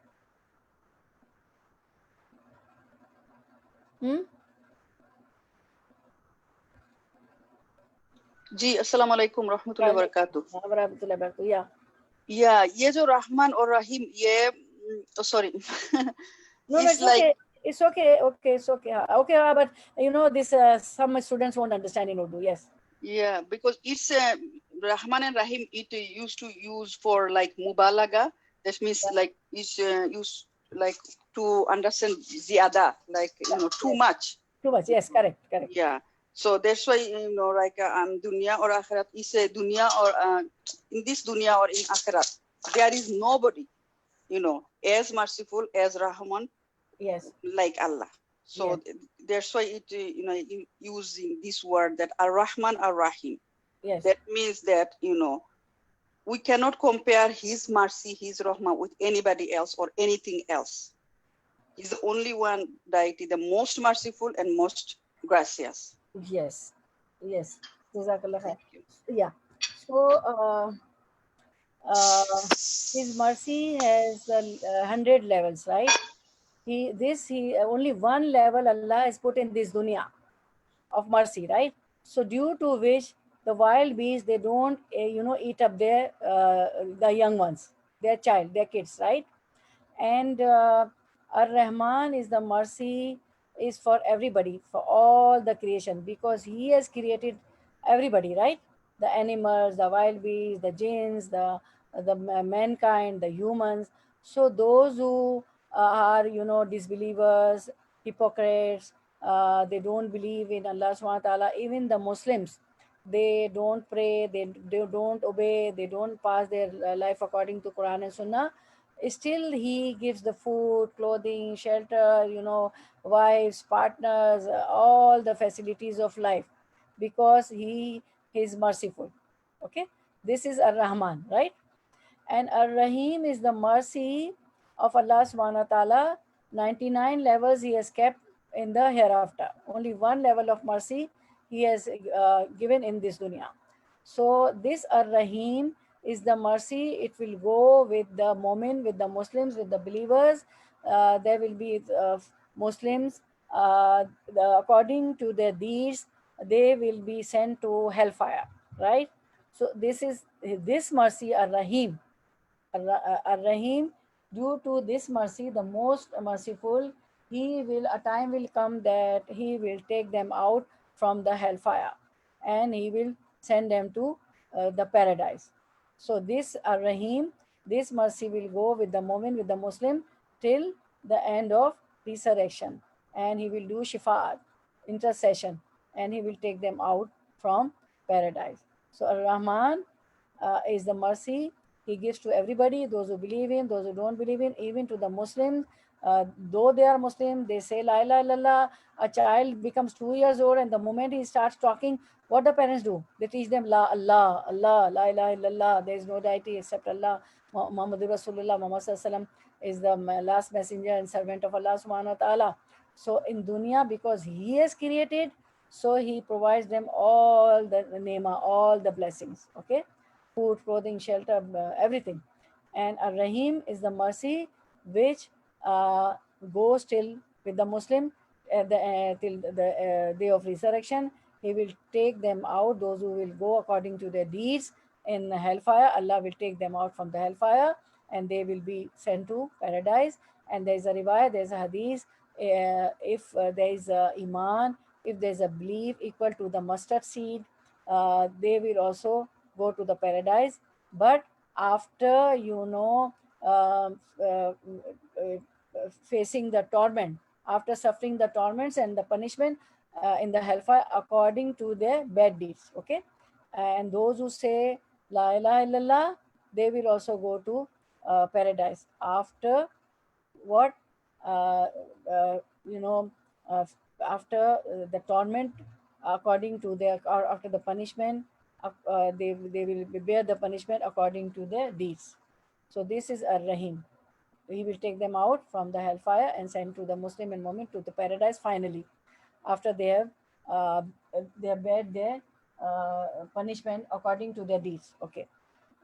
जी अस्सलाम वालेकुम रहमतुल्लाहि व बरकातुहू। या ये जो रहमान और रहीम ये sorry no, it's like okay. It's okay. But you know this some students won't understand in Urdu. Yes. Yeah, because it's Rahman and Rahim, it used to use for like mubalaga. That means like it's used like to understand ziyada, like too much. Too much. Yes, correct. Yeah. So that's why like dunya or akhirat is a dunya or in this dunya or in akhirat there is nobody as merciful as Rahman. Yes. Like Allah. So that's why it using this word that Ar-Rahman Ar-Rahim. Yes. That means that we cannot compare his mercy, his rahmah with anybody else or anything else. He's the only one deity, the most merciful and most gracious. Yes. Jazakallah khair. Yeah. So his mercy has 100 levels, right? He only one level Allah has put in this dunya of mercy, right? So due to which the wild beasts, they don't eat up their the young ones, their kids, right? And Ar-Rahman is the mercy is for everybody, for all the creation, because he has created everybody, right? The animals, the wild beasts, the jinns, the mankind, the humans. So those who are disbelievers, hypocrites, they don't believe in Allah subhanahu wa ta'ala, even the Muslims, they don't pray, they don't obey, they don't pass their life according to Quran and Sunnah. Still he gives the food, clothing, shelter, wives, partners, all the facilities of life, because he is merciful. Okay, this is Ar-Rahman, right? And Ar-Rahim is the mercy of Allah subhanahu wa ta'ala. 99 levels he has kept in the hereafter. Only one level of mercy he has given in this dunya. So this Ar-Rahim is the mercy. It will go with the Mu'min, with the Muslims, with the believers. There will be Muslims, according to their deeds, they will be sent to hellfire, right? So this mercy, Ar-Rahim. Ar-Rahim, due to this mercy, the most merciful, a time will come that he will take them out from the hellfire, and he will send them to the paradise. So this Ar-Rahim, this mercy will go with the Mu'min, with the Muslim, till the end of resurrection, and he will do shifa'at, intercession, and he will take them out from paradise. So Ar-Rahman is the mercy he gives to everybody, those who believe in, those who don't believe in, even to the Muslims. Though they are Muslim, they say La ilaha illallah. A child becomes 2 years old, and the moment he starts talking, what the parents do? They teach them La Allah, Allah, La ilaha illallah. There is no deity except Allah. Muhammadur Rasulullah, Muhammad Sallallahu is the last messenger and servant of Allah subhanahu wa ta'ala. So in dunya, because he has created, so he provides them all the nema, all the blessings. Okay, food, clothing, shelter, everything. And Ar-Rahim is the mercy which goes till with the Muslim till the day of resurrection. He will take them out, those who will go according to their deeds in hellfire. Allah will take them out from the hellfire, and they will be sent to paradise. And there is a riwayah, there is a hadith, if there is a iman, if there is a belief equal to the mustard seed, they will also go to the paradise. But after facing the torment, after suffering the torments and the punishment in the hellfire according to their bad deeds. Okay, and those who say La ilaha illallah, they will also go to paradise after what uh, uh, you know after the torment, according to their, or after the punishment, they will bear the punishment according to their deeds. So this is Ar-Rahim. He will take them out from the hellfire and send to the Muslim and Mu'min to the paradise finally, after uh, they have bear their punishment according to their deeds. Okay.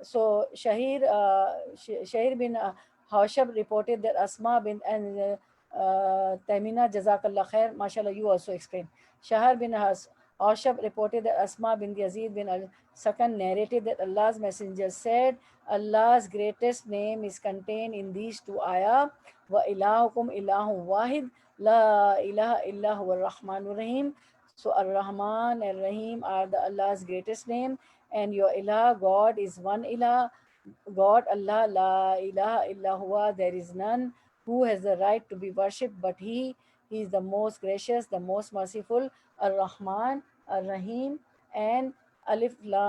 So Shahir bin Hawshab reported that Asma bin and Tamina, Jazakallah khair, mashallah, you also explain. Shahar bin Hawshab reported that Asma bin Yazid bin al-Sakan narrated that Allah's messenger said, Allah's greatest name is contained in these two ayah, wa ilahukum ilahun wahid, la ilaha illa huwa ar-Rahmanur Rahim. So Ar-Rahman and Rahim are the Allah's greatest name, and your ilah, God, is one ilah, God, Allah, la ilaha illa huwa, there is none who has the right to be worshipped but He is the most gracious, the most merciful, Ar-Rahman, Ar-Rahim, and Alif Lam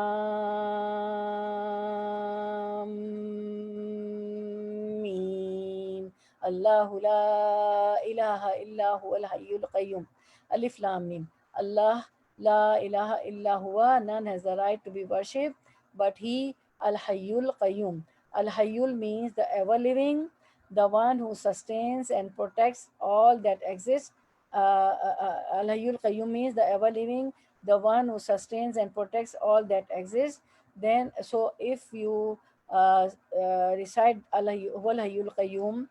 Mim. Allahu la ilaha illa huwa al-hayyul qayyum. Alif Lam Mim. Allah la ilaha illa huwa, none has the right to be worshipped but He, Al-Hayyul Qayyum. Al-Hayyul means the ever-living, the one who sustains and protects all that exists. Al-Hayyul Qayyum means the ever-living, the one who sustains and protects all that exists. Then, so if you recite Al-Hayyul Qayyum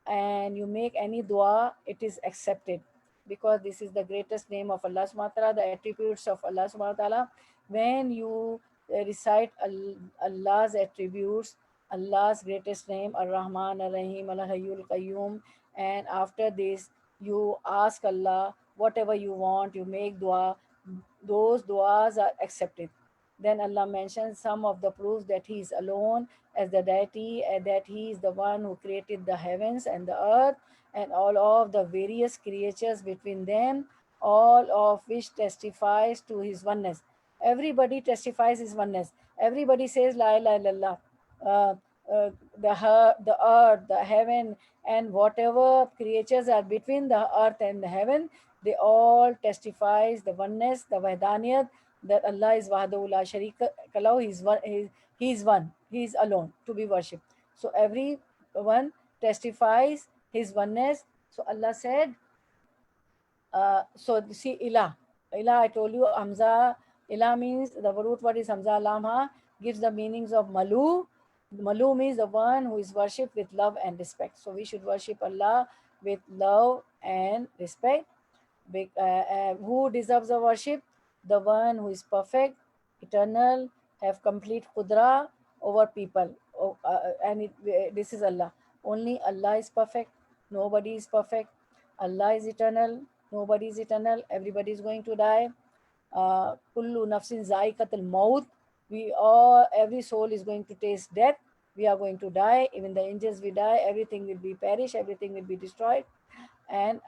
and you make any dua, it is accepted, because this is the greatest name of Allah subhanahu wa ta'ala, the attributes of Allah subhanahu wa ta'ala. When you recite Allah's attributes, Allah's greatest name, Ar-Rahman, Ar-Rahim, Al-Hayyul Qayyum, and after this you ask Allah whatever you want, you make dua, those duas are accepted. Then Allah mentions some of the proofs that He is alone as the deity, and that He is the one who created the heavens and the earth and all of the various creatures between them, all of which testifies to His oneness. Everybody testifies His oneness. Everybody says La ilaha illallah. Uh, the earth, the heaven, and whatever creatures are between the earth and the heaven, they all testifies the oneness, the Vahdaniyat, that Allah is Wahdahu la Sharika Lahu, He is one, He is alone to be worshipped. So everyone testifies His oneness. So Allah said, so see ilah. Ilah, I told you, Hamza, ilah means, the root word is Hamza Lamha, gives the meanings of Malu. Malu means the one who is worshipped with love and respect. So we should worship Allah with love and respect. Who deserves the worship? The one who is perfect, eternal, have complete qudra over people. This is Allah. Only Allah is perfect. Nobody is perfect. Allah is eternal. Nobody is eternal. Everybody is going to die. Kullu nafsin zaikatul maut. We all, every soul is going to taste death. We are going to die. Even the angels will die. Everything will be perished. Everything will be destroyed. And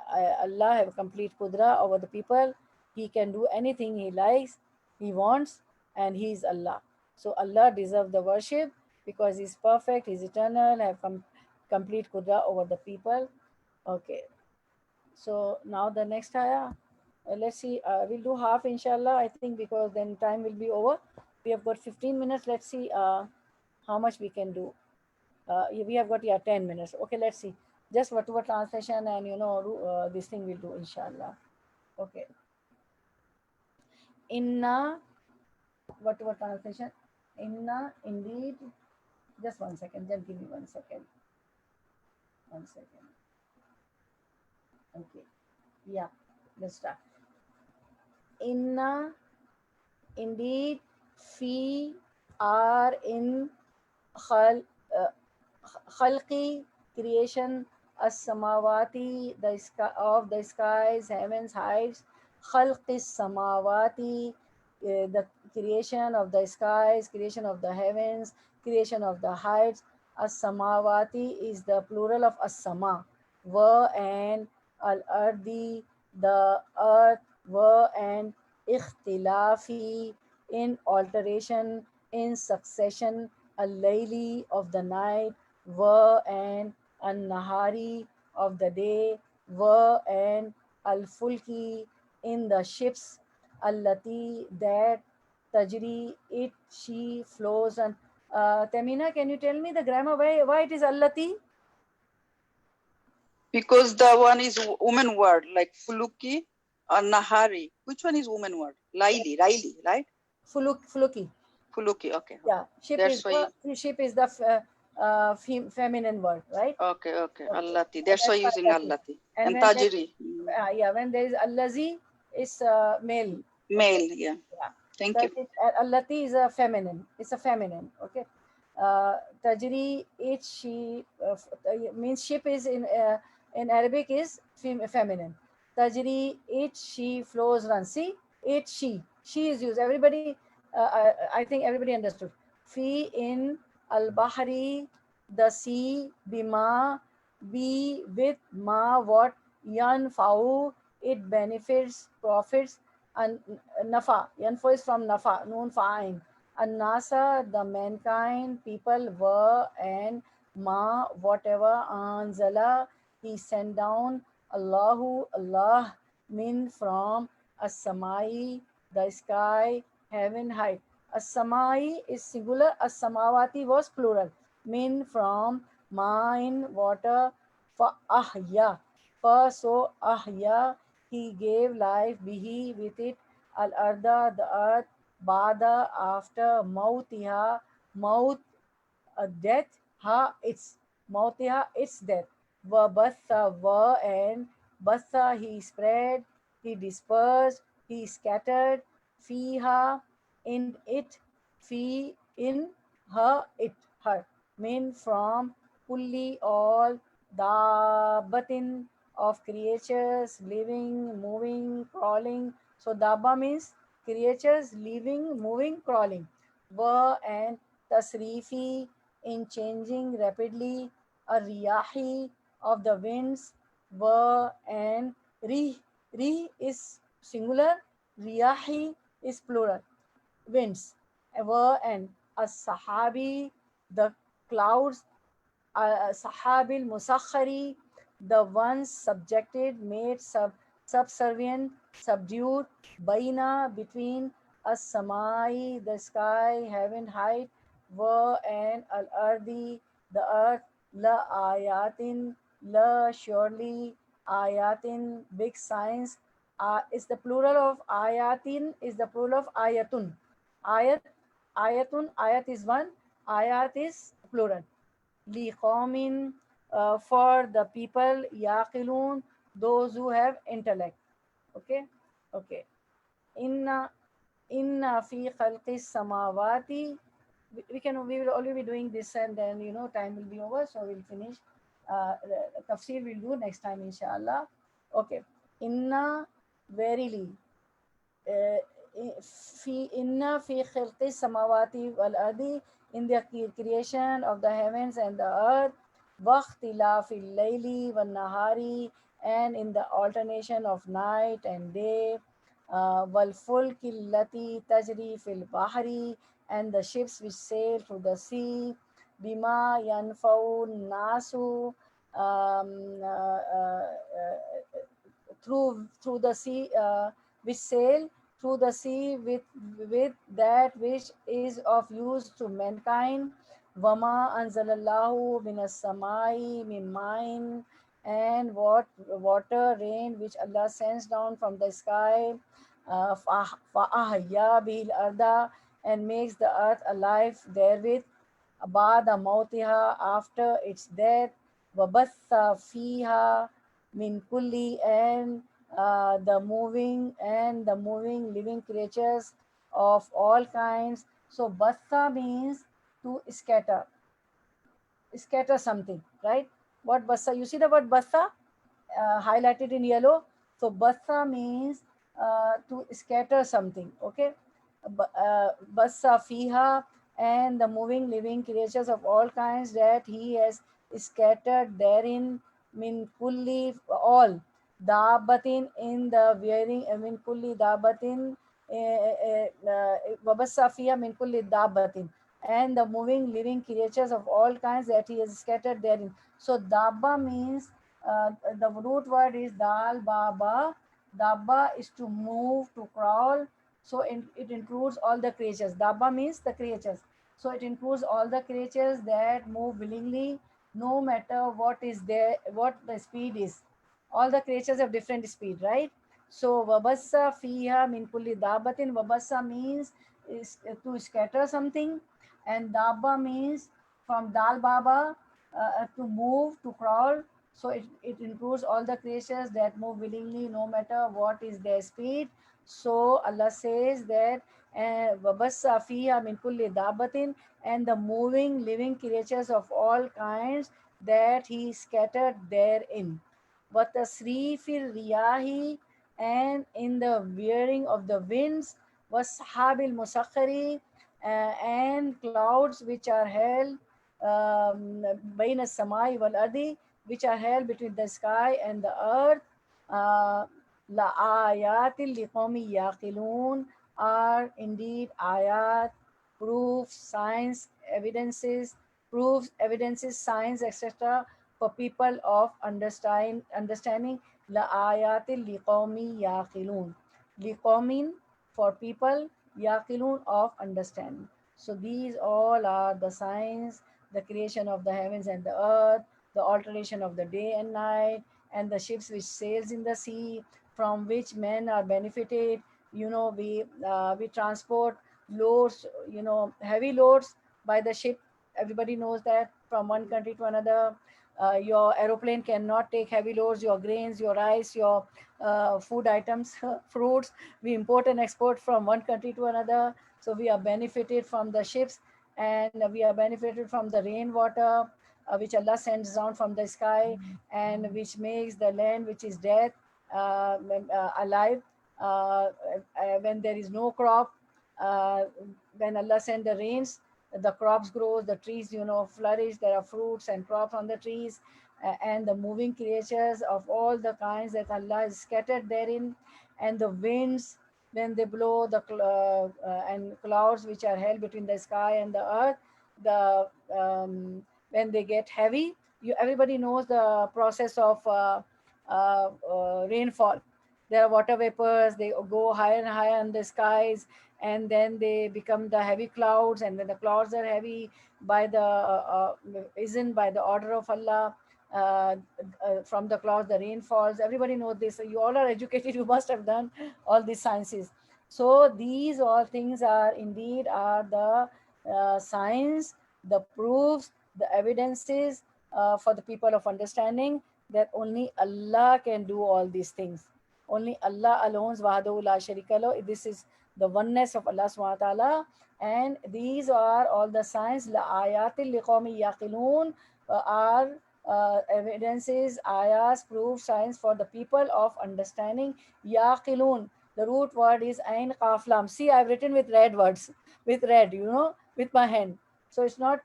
Allah have complete qudra over the people. He can do anything He likes, He wants, and He is Allah. So Allah deserves the worship because He's perfect, He's eternal, have complete qudra over the people. Okay. So now the next ayah. Let's see. We'll do half, inshallah, I think, because then time will be over. We have got 15 minutes. Let's see how much we can do. We have got 10 minutes. Okay, let's see. Just whatever translation and this thing we'll do, inshallah. Okay. Inna, whatever translation. Inna, indeed. Just 1 second. Just give me 1 second. 1 second. Okay. Yeah. Let's start. Inna, indeed, fi, are in khalqi, creation, as-samawati, the sky, of the skies, heavens, heights, khalqi samawati, the creation of the skies, creation of the heavens, creation of the heights. As-samawati is the plural of as-sama, wa and al-ardi, the earth, wa and ikhtilafi, in alteration, in succession, al-layli, of the night, wa and an-nahari, of the day, wa and al-fulki, in the ships, allati, that, tajri, it, she flows. And Tamina, can you tell me the grammar, why it is allati? Because the one is woman word, like fuluki or nahari. Which one is woman word? Riley, right? Fuluki. Fuluki, okay. Yeah, That's why. ship is the feminine word, right? Okay. Okay. Allati. That's why That's using allati. allati. And And when there, tajiri. yeah, when there is allazi, it's male. Male, yeah. Yeah. Thank you. Allati is a feminine. It's a feminine. Okay. Tajri, it, she means ship is in Arabic is feminine. Tajri, it, she flows, runs. See, it, she is used. Everybody, I think everybody understood. Fi in al bahri, the sea, bima, be with ma, what, yan fau, it benefits, profits, and nafa. Yanfo is from nafa, noon fa'in. And nasa, the mankind, people were, and ma, whatever, anzala, he sent down, Allahu, Allah, min, from, as-samai, the sky, heaven, height. As-samai is singular, as-samawati was plural. Min, from, mine, water, fa ahya, fa, so ahya, he gave life, bihi, with it, al arda, the earth, bada, after, mautiha, maut, death, ha, its, mautiha, its death, wa batha, wa, and batha, he spread, he dispersed, he scattered, fiha, in it, fi, in, her, it, her, min, from, kulli, all, dabbatin, of creatures, living, moving, crawling. So dabba means creatures living, moving, crawling. Wa, and tasrifi, in changing rapidly, a riyahi, of the winds, wa, and ri is singular, riyahi is plural, winds, wa, and as-sahabi, the clouds, sahabil musakhari, the ones subjected, made subservient, subdued, baina, between, as-samai, the sky, heaven, height, wa, and al-ardi, the earth, la ayatin, la, surely, ayatin, big signs, is the plural of ayatin, is the plural of ayatun. Ayat, ayatun, ayat is one, ayat is plural. Liqawmin, for the people, yaqilun, those who have intellect. Okay, okay. Inna inna fi khalqis samawati. We will only be doing this, and then time will be over, so we'll finish. Tafsir we'll do next time, inshallah. Okay. Inna, verily, uh, inna fi khalqi samawati wal ardi, in the creation of the heavens and the earth, waqtilafil layli wan nahari, and in the alternation of night and day, wal fulki allati tajri fil bahri, and the ships which sail through the sea, bima yanfau nasu, through the sea, which sail through the sea with that which is of use to mankind. Wama anzalallahu minas samai min mine, and what water, rain, which Allah sends down from the sky, fa'ahya bil arda, and makes the earth alive therewith, ba'da mautiha, after its death, wabatha fiha min kulli, and the moving living creatures of all kinds. So batha means to scatter something, right? What bassa? You see the word bassa highlighted in yellow. So bassa means to scatter something. Okay, bassa fiha, and the moving living creatures of all kinds that he has scattered therein, min kulli, all, dabatin, in the wearing, min kulli dabatin, wabassa fiha min kulli dabatin, and the moving living creatures of all kinds that he has scattered therein. So dabba means The root word is dal baba. Dabba is to move, to crawl. So it includes all the creatures. Dabba means the creatures. So it includes all the creatures that move willingly, no matter what is there, what the speed is. All the creatures have different speed, right? So wabassa fiha min kulli dabatin. Wabassa means is to scatter something, and dabba means from dal baba, to move, to crawl. So it includes all the creatures that move willingly, no matter what is their speed. So Allah says that wabassa fiha min kulli dabatin, and the moving living creatures of all kinds that He scattered therein. Watasrifil riyahi, and in the veering of the winds, washabil musakhari, and clouds which are held baina samai wal ardi, which are held between the sky and the earth. uh, La ayatil liqawmi yaqilun, are indeed ayat, proofs, signs, evidences, proofs, evidences, signs, etc., for people of understanding. La ayatil liqawmi yaqilun. Liqawmin, for people, yaqilun, of understanding. So these all are the signs: the creation of the heavens and the earth, the alteration of the day and night, and the ships which sails in the sea, from which men are benefited. We transport loads, heavy loads by the ship. Everybody knows that, from one country to another. Your aeroplane cannot take heavy loads, your grains, your rice, your food items, fruits. We import and export from one country to another. So we are benefited from the ships, and we are benefited from the rainwater, which Allah sends down from the sky, and which makes the land which is dead alive. When there is no crop, uh, when Allah sends the rains, the crops grow, the trees, flourish. There are fruits and crops on the trees, and the moving creatures of all the kinds that Allah has scattered therein, and the winds when they blow, and clouds which are held between the sky and the earth. The When they get heavy, everybody knows the process of rainfall. There are water vapors, they go higher and higher in the skies, and then they become the heavy clouds. And when the clouds are heavy, by the isn't by the order of Allah, uh, from the clouds the rain falls. Everybody knows this. You all are educated, you must have done all these sciences. So these all things are indeed are the signs, the proofs, the evidences, for the people of understanding, that only Allah can do all these things. Only Allah alone, wahdahu la sharika lahu. This is the oneness of Allah subhanahu wa ta'ala. And these are all the signs. La ayatil liqawmi yaqilun, are evidences, ayahs, proof, signs for the people of understanding. Yaqilun. The root word is ain qaf lam. See, I've written with red words, with red, with my hand. So it's not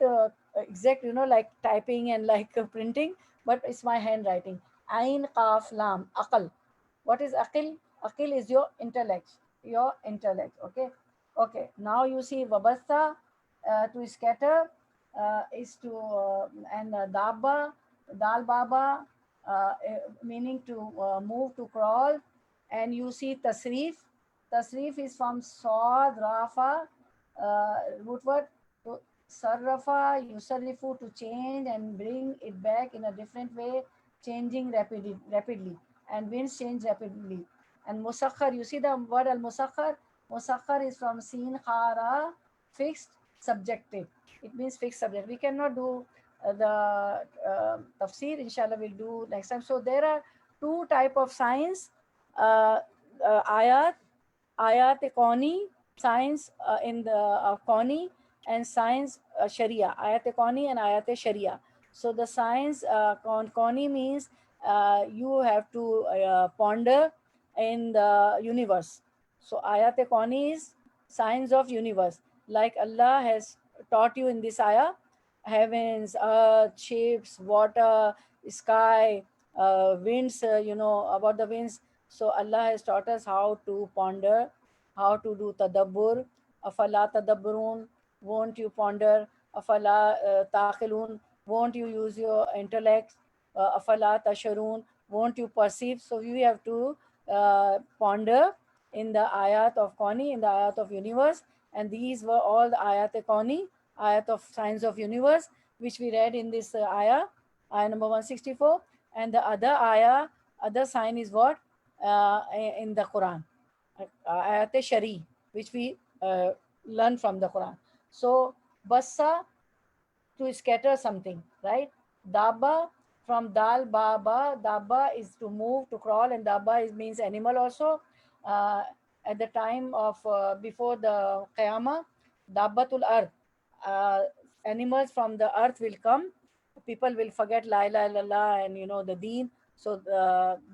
exact, like typing and like printing, but it's my handwriting. Ain qaf lam. Aqal. What is aqil? Aqil is your intellect. Your intellect. Okay. Okay. Now you see wabasta, to scatter, is to, and dabba, dal baba, meaning to move, to crawl. And you see tasrif. Tasrif is from sawad rafa, root word, to sarrafa, yusarrifu, to change and bring it back in a different way, changing rapidly, and winds change rapidly. And musakhar, you see the word al musakhar. Musakhar is from sin khara, fixed, subjective. It means fixed subject. We cannot do the tafsir. Inshallah, we'll do next time. So there are two type of signs: uh, ayat, ayat Qani, science in the Qani, and science Sharia, ayat Qani and ayat Sharia. So the science Qani means you have to ponder in the universe. So ayat Qani is science of universe. Like Allah has taught you in this ayah, heavens, earth, ships, water, sky, winds, about the winds. So Allah has taught us how to ponder, how to do tadabbur. Afala tadabburun, won't you ponder? Afala taqilun, won't you use your intellect? Afala tasharun, won't you perceive? So we have to ponder in the ayat of Qani, in the ayat of universe, and these were all the ayat Qani, ayat of signs of universe, which we read in this ayah number 164. And the other sign is what? In the Quran, ayat Shari, which we learn from the Quran. So, bassa, to scatter something, right? Dabba, from dal baba, dabba is to move, to crawl, and dabba means animal also. Uh, at the time of before the Qiyamah, dabbatul earth, uh, animals from the earth will come. People will forget la ilaha illallah and the deen. So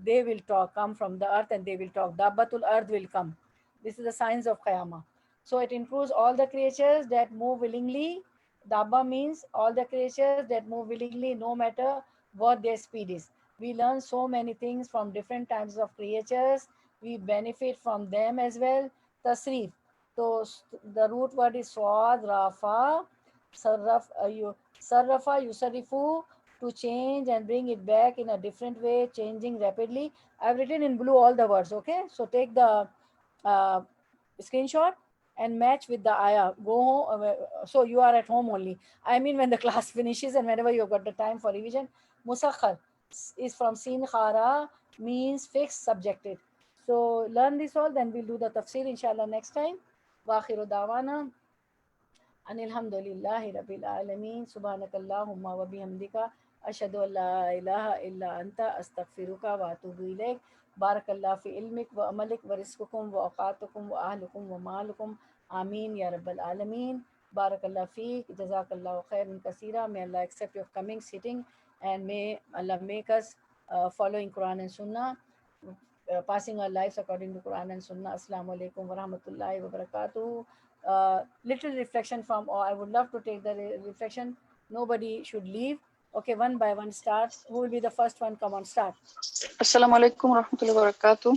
they will come from the earth and they will talk. Dabbatul earth will come. This is the signs of Qiyamah. So it includes all the creatures that move willingly. Dabba means all the creatures that move willingly, no matter what their speed is. We learn so many things from different types of creatures. We benefit from them as well. Tasrif. So the root word is swad, rafa, sarrafa, yusarifu, to change and bring it back in a different way, changing rapidly. I've written in blue all the words, okay? So take the uh, screenshot and match with the ayah. Go home. So you are at home only. I mean, when the class finishes and whenever you've got the time for revision. Musakhar is from Sin Khara, means fixed, subjected. So learn this all, then we'll do the tafsir inshallah next time. Wa akhiru dawana Anilhamdulillahi Rabbil Alameen. Subhanakallahumma wa bihamdika. Ashhadu an la ilaha illa anta astaghfiruka wa atubu ilayk. Barakallah fi ilmik wa amalik wa rizqukum wa awqatukum wa ahlukum wa malukum. Ameen ya Rabbil Alameen. Barakallah fi. Jazakallahu khairan kaseera. May Allah accept your coming, sitting, and may Allah make us following Quran and Sunnah, passing our lives according to Quran and Sunnah. Assalamu alaikum wa rahmatullahi wa barakatuh. Little reflection from, or I would love to take the reflection. Nobody should leave. Okay, one by one start. Who will be the first one? Come on, start. Assalamu alaikum warahmatullahi wabarakatuh.